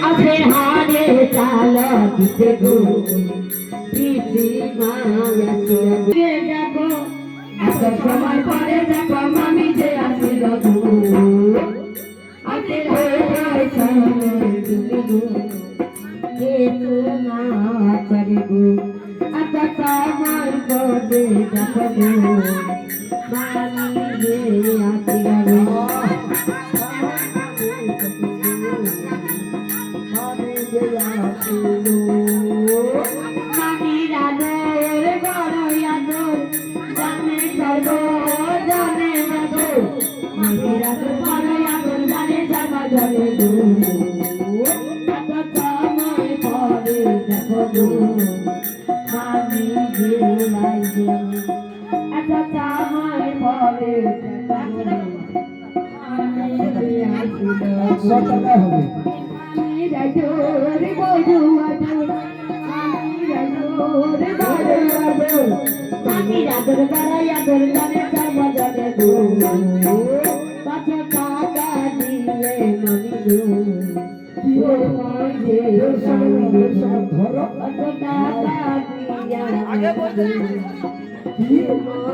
আছে হারে চালা দিতে গো প্রীতি মায়া কে দেখো এত সময় পরে দেখো মামি যে আসিল গো আছে হারে চালা দিতে গো কে না করে গো এত সময় পরে দেখো গো মামি যে আসিল গো মামির আদর বড় আদর জানে সর্ব জানে আদর মামির আদর বড় আদর জানে সর্ব জানে সময় পরে দেখো মামি যে লাইবে এত সময় পরে মামির আদর বাড়াই আদর জানে সর্ব জানে গো পাঁচ টাকা দিলে মামি গো ধরো টাকা দিয়া